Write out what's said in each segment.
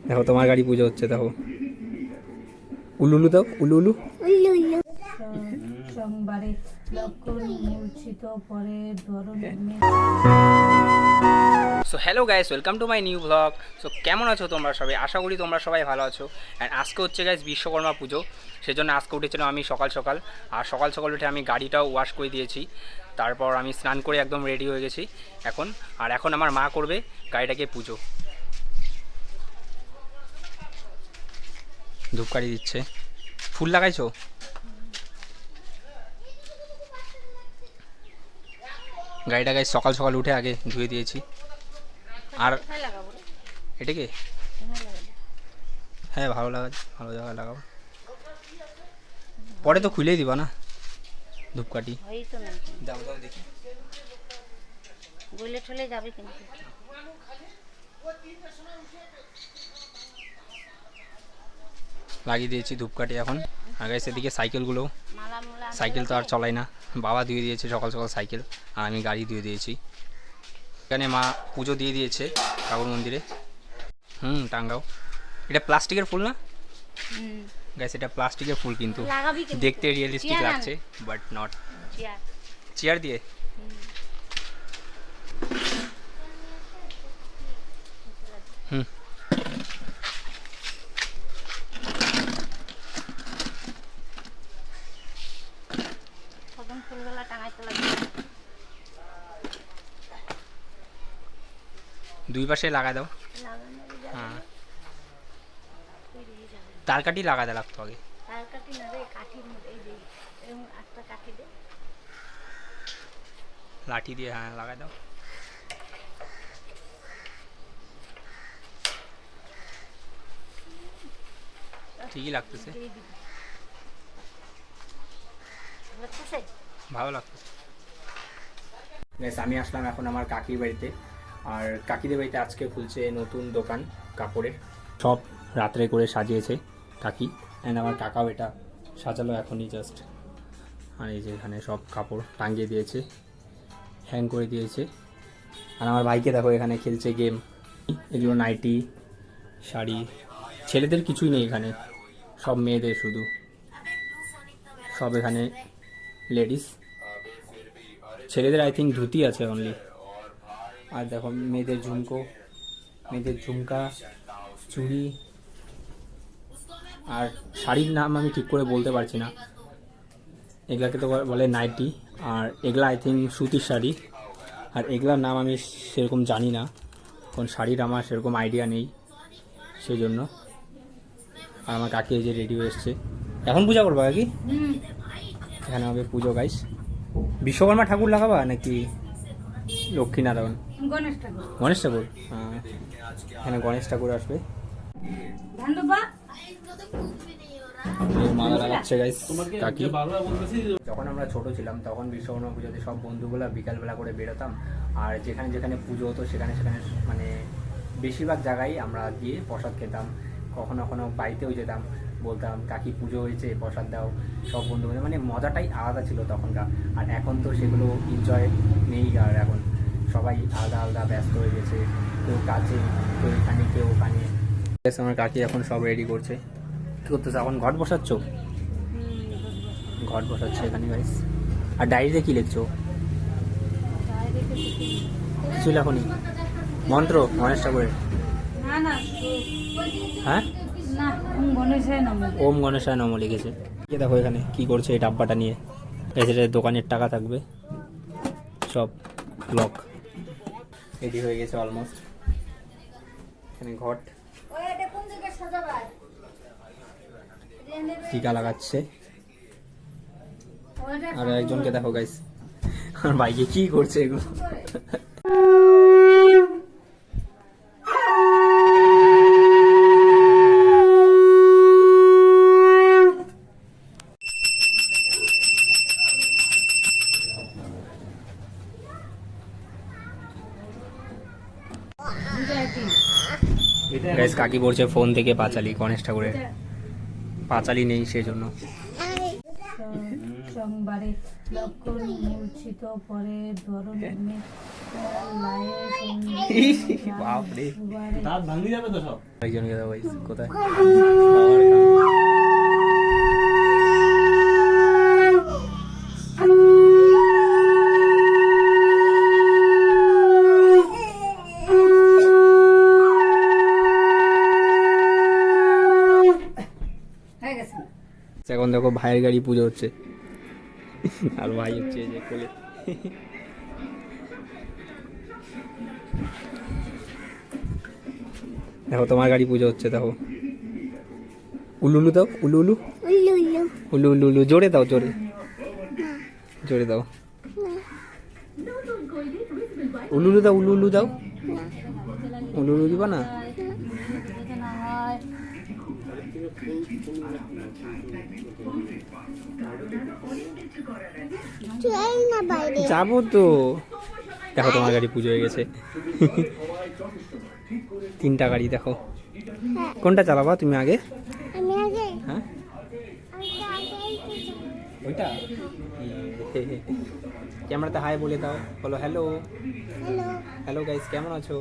দেখো তোমার গাড়ি পুজো হচ্ছে, দেখো উলুলু দাও, উলুলু। সোমবারে লক্ষণ মূর্ছিত পরে so hello guys, welcome to my new blog. So কেমন আছো তোমরা সবাই? আশা করি তোমরা সবাই ভালো আছো। অ্যান্ড আজকে হচ্ছে গাইস বিশ্বকর্মা পুজো, সেজন্য আজকে উঠেছিলাম আমি সকাল সকাল। আর সকাল সকাল উঠে আমি গাড়িটাও ওয়াশ করে দিয়েছি, তারপর আমি স্নান করে একদম রেডি হয়ে গেছি এখন। আর এখন আমার মা করবে গাড়িটাকে পুজো, ধূপকাঠি দিচ্ছে। ফুল লাগাইছো? গাড়িটা গাইস সকাল সকাল উঠে আগে ধুয়ে দিয়েছি। আর এটাকে হ্যাঁ ভালো ভালো জায়গায় লাগাবো, পরে তো খুলেই দিবা না ধূপকাঠি। দাও দাও দেখি, বলে চলে যাবে কিন্তু। লাগিয়ে দিয়েছি ধূপকাঠি এখন। আগে সেদিকে সাইকেলগুলো, সাইকেল তো আর চলাই না, বাবা ধুয়ে দিয়েছে সকাল সকাল সাইকেল, আর আমি গাড়ি ধুয়ে দিয়েছি। এখানে মা পুজো দিয়ে দিয়েছে ঠাকুর মন্দিরে। টাঙ্গাও। এটা প্লাস্টিকের ফুল না গাইস? এটা প্লাস্টিকের ফুল কিন্তু দেখতে রিয়েলিস্টিক লাগছে, বাট নট। চেয়ার দিয়ে দুই পাশে লাগাই দাও। হ্যাঁ, তার কাঠি লাগাতে লাগতো আগে। লাঠি দিয়ে হ্যাঁ লাগাই দাও। ঠিকই লাগতেছে, ভালো লাগতেছে। আমি আসলাম এখন আমার কাকির বাড়িতে। আর কাকিদের বাড়িতে আজকে খুলছে নতুন দোকান কাপড়ের, সব রাত্রে করে সাজিয়েছে কাকি। অ্যান্ড আমার কাকাও এটা সাজালো এখনই জাস্ট। আর এই যে এখানে সব কাপড় টাঙিয়ে দিয়েছে, হ্যাং করে দিয়েছে। আর আমার ভাইকে দেখো এখানে খেলছে গেম। এগুলো নাইটি, শাড়ি, ছেলেদের কিছুই নেই এখানে, সব মেয়েদের শুধু, সব এখানে লেডিস। ছেলেদের আই থিঙ্ক ধুতি আছে অনলি। আর দেখো মেয়েদের ঝুমকো, মেয়েদের ঝুমকা, চুড়ি। আর শাড়ির নাম আমি ঠিক করে বলতে পারছি না, এগুলাকে তো বলে নাইটি। আর এগুলা আই থিঙ্ক সুতির শাড়ি। আর এগুলার নাম আমি সেরকম জানি না, কোন শাড়ির আমার সেরকম আইডিয়া নেই, সেই জন্য। আর আমার কাকি এই যে রেডি হয়ে এসছে, এখন পূজা করবা কাকি? এখানে হবে পুজো গাইস। বিশ্বকর্মা ঠাকুর লাগাবা নাকি লক্ষ্মীনারায়ণ? গণেশ ঠাকুর। হ্যাঁ, এখানে গণেশ ঠাকুর আসবে। মালা লাগাচ্ছে গাইস কাকি। যখন আমরা ছোট ছিলাম তখন বিশ্বকর্মা পুজোতে সব বন্ধুগুলো বিকালবেলা করে বেরোতাম। আর যেখানে যেখানে পুজো হতো সেখানে সেখানে মানে বেশিরভাগ জায়গায় আমরা গিয়ে প্রসাদ খেতাম। কখনো কখনো বাড়িতেও যেতাম, বলতাম কাকি পুজো হয়েছে প্রসাদ দাও। সব বন্ধু মানে মজাটাই আলাদা ছিল তখনকার। আর এখন তো সেগুলো এনজয় নেই। আর এখন সবাই আলাদা আলাদা ব্যস্ত হয়ে গেছে, কেউ কাছে, কেউ এখানে, কেউ ওখানে। আমার কাকি এখন সব রেডি করছে। কী করতেছে এখন? ঘট বসাচ্ছ? ঘট বসাচ্ছে এখানে গাইস। আর ডায়েরিতে কী লিখছো? কিছু লেখনি? মন্ত্র গণেশ ঠাকুরের? হ্যাঁ, ওম গণেশায় নমঃ লিখেছে। কে দেখো এখানে কি করছে এই ডাব্বাটা নিয়ে। এদের দোকানের টাকা থাকবে সব। ব্লক রেডি হয়ে গেছে অলমোস্ট। এখানে ঘট, টিকা লাগাচ্ছে। আর একজনকে দেখো গাইস, আমার বাইকে কি করছে এগুলো। গাইস কাকি বলছে ফোন থেকে পাঁচালি, গণেশ ঠাকুরের পাঁচালি নেই সেই জন্য। সোমবারে লক্ষণ মূর্ছিত পরে ধরনে বাপরে দাঁত ভাঙি যাবে তো সব। একজনকে দাও গাইস, কোথায়? হয়ে গেছে। এখন দেখো ভাইয়ের গাড়ি পুজো হচ্ছে, আর ভাই হচ্ছে এই যে কোলে। দেখো তোমার গাড়ি পুজো হচ্ছে, দেখো উলু উলু দাও, উলু উলু উলু উলু উলু, জোরে দাও, জোরে জোরে দাও, উলু উলু দাও, উলু উলু দাও, উলু উলু দিবা না? যাবো তো। দেখো তোমার গাড়ি পুজো হয়ে গেছে, 3টা গাড়ি দেখো। কোনটা চালাবা তুমি আগে? হ্যাঁ ওইটা। ক্যামেরাতে হাই বলে দাও, বলো হ্যালো। হ্যালো গাইস, কেমন আছো?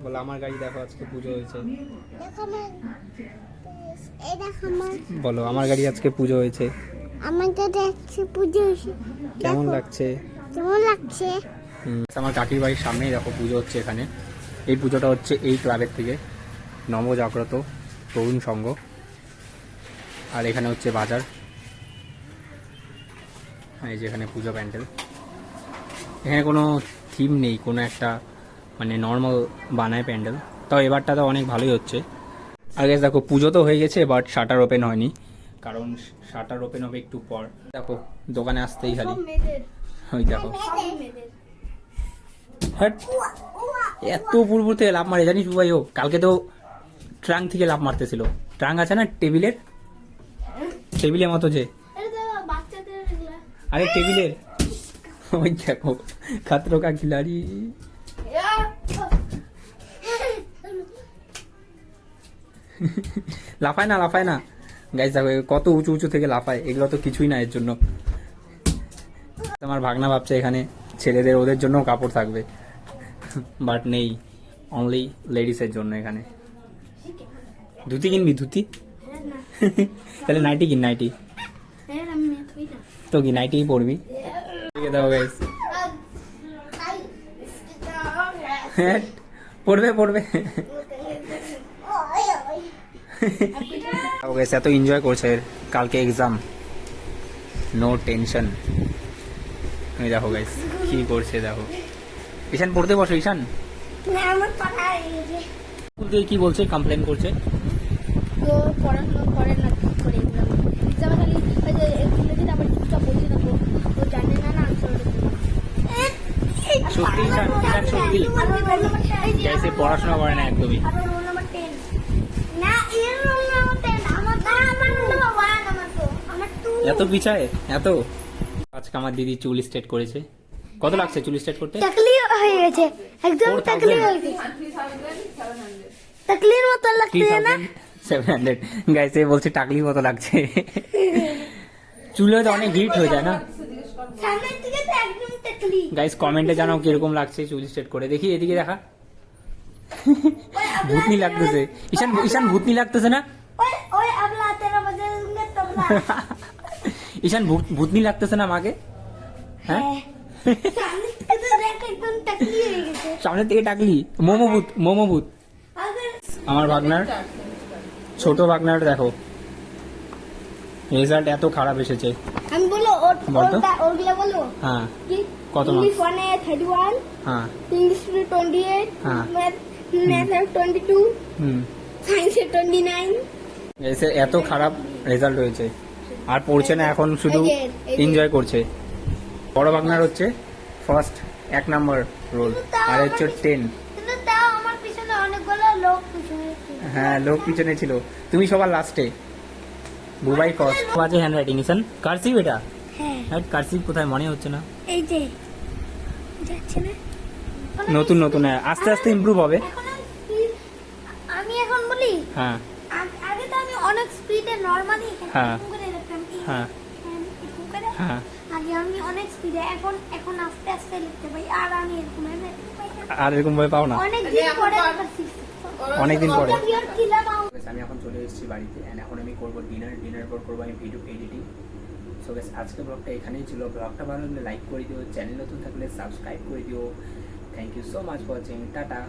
বলো আমার গাড়ি দেখো আজকে পুজো হয়েছে। বলো আমার গাড়ি আজকে পুজো হয়েছে। কেমন লাগছে? আমার কাকির বাড়ির সামনেই দেখো পুজো হচ্ছে এখানে। এই পুজোটা হচ্ছে এই ক্লাবের থেকে, নবজাগ্রত তরুণ সংঘ। আর এখানে হচ্ছে বাজার, এই যে এখানে পুজো প্যান্ডেল। এখানে কোনো থিম নেই, কোনো একটা মানে নর্মাল বানায় প্যান্ডেল। তাও এবারটা তো অনেক ভালোই হচ্ছে। আর গাইস দেখো পুজো তো হয়ে গেছে, বাট শাটার ওপেন হয়নি, কারণ শাটার ওপেন হবে একটু পর। দেখো দোকানে আসতেই খালি ওই দেখো, হ্যাট এত পূর্ব থেকে লাভ মারে জানিস ভাই। ও কালকে তো ট্রাঙ্ক থেকে লাভ মারতেছিল। ট্রাঙ্ক আছে না টেবিলের, টেবিলের মতো যে, আরে টেবিলের ওই দেখো খাতরো কা খিলাড়ি। লাফায় না, লাফায় না গাইস, দেখো কত উঁচু উঁচু থেকে লাফায়। এগুলো তো কিছুই না এর জন্য। আমার ভাগনা ভাবছে এখানে ছেলেদের ওদের জন্য কাপড় থাকবে, বাট নেই, অনলি লেডিসের জন্য এখানে। ধুতি কিনবি? ধুতি তাহলে নাইটি কিন, নাইটি তো কি নাইটিই পরবি। ঠিক আছে গাইস, পড়বে পড়বে। এত এনজয় করছে, কালকে এক্সাম, নো টেনশন। দেখো গাইস কি করছে, দেখো ঈশান পড়তে বসো। ঈশান কি বলছে, কমপ্লেন করছে। পড়াশোনা করে না, কি করে এক্সামে খালি ইংরেজিতে আবার চুপচাপ বসে থাকবো, ও জানে না আনসার। সত্যি ঈশান, ঈশান সত্যি গাইস পড়াশোনা করে না একদমই। এত পিছায় এত। আজকে আমার দিদি চুল স্ট্রেট করেছে। কত লাগছে চুল স্ট্রেট করতে? টাকলি হয়ে গেছে, একদম টাকলি হয়ে গেছে, টাকলির মতো লাগছে না? 700 গাইস, বলছে টাকলির মতো লাগছে। চুলে তো অনেক হিট হয়ে যায় না সামনের দিকে তো একদম টাকলি। গাইস, কমেন্টে জানাও কিরকম লাগছে চুল স্ট্রেট করে। দেখি এদিকে দেখা, ভূতনি লাগতেছে। ঈশান, ঈশান ভূতনি লাগতেছে না? ওই ওই abla তেরা বাজে দুঙ্গে তবলা। ঈশান ভূতনি লাগতেছে না মাকে? হ্যাঁ সামনের দিকে তো দেখ একদম টাকলি হয়ে গেছে। সামনে থেকে টাকলি, মোমো ভূত, মোমো ভূত। আগে আমার ভাগনার, ছোট ভাগনার দেখো রেজাল্ট এত খারাপ এসেছে। আমি বলো বলতো? ওরগুলো বলো। হ্যাঁ কি কত ইংলিশ মার্কস? 1 এ 31, হ্যাঁ ইংলিশ 28, হ্যাঁ। ম্যাথ 22, সায়েন্সে 29। এসে এত খারাপ রেজাল্ট হয়েছে, আর পড়ছে না এখন, শুধু এই যে। এনজয় করছে। বড় ভাগনার হচ্ছে ফার্স্ট 1 নাম্বার রোল, আর হচ্ছে 10। কিন্তু তাও আমার পিছনে অনেকগুলো লোক পিছনে ছিল। হ্যাঁ লোক পিছনে ছিল, তুমি সবার লাস্টে। বুবাই ফার্স্ট। বাজে হ্যান্ড রাইটিং ঈশান, কার্সিভ এটা? হ্যাঁ হ্যাঁ কার্সিভ কোথায় মনে হচ্ছে না। এই যে যাচ্ছে না নতুন নতুন আস্তে আস্তে ইমপ্রুভ হবে। এখন আমি এখন বলি, হ্যাঁ আগে তো আমি অনেক স্পিডে নরমালি হ্যাঁ। করে লিখতাম। হ্যাঁ হ্যাঁ। আর আগে আমি অনেক স্পিডে, এখন আস্তে আস্তে লিখতে পাই, আর আমি এরকম লিখতে পাই না। আর এরকম ভাবে পাও না? অনেক দিন পরে আবার শিখছি। অনেকদিন পরে। কত ইয়ার কি লাগাও? আমি এখন চলে এসেছি বাড়িতে অ্যান্ড এখন আমি করবো ডিনার পর করবো আমি ভিডিও এডিটিং। সো গাইস আজকে ব্লগটা এখানেই ছিল। ব্লগটা ভালো লাগলে লাইক করে দিও, চ্যানেল নতুন থাকলে সাবস্ক্রাইব করে দিও। Thank you so much for watching, tata.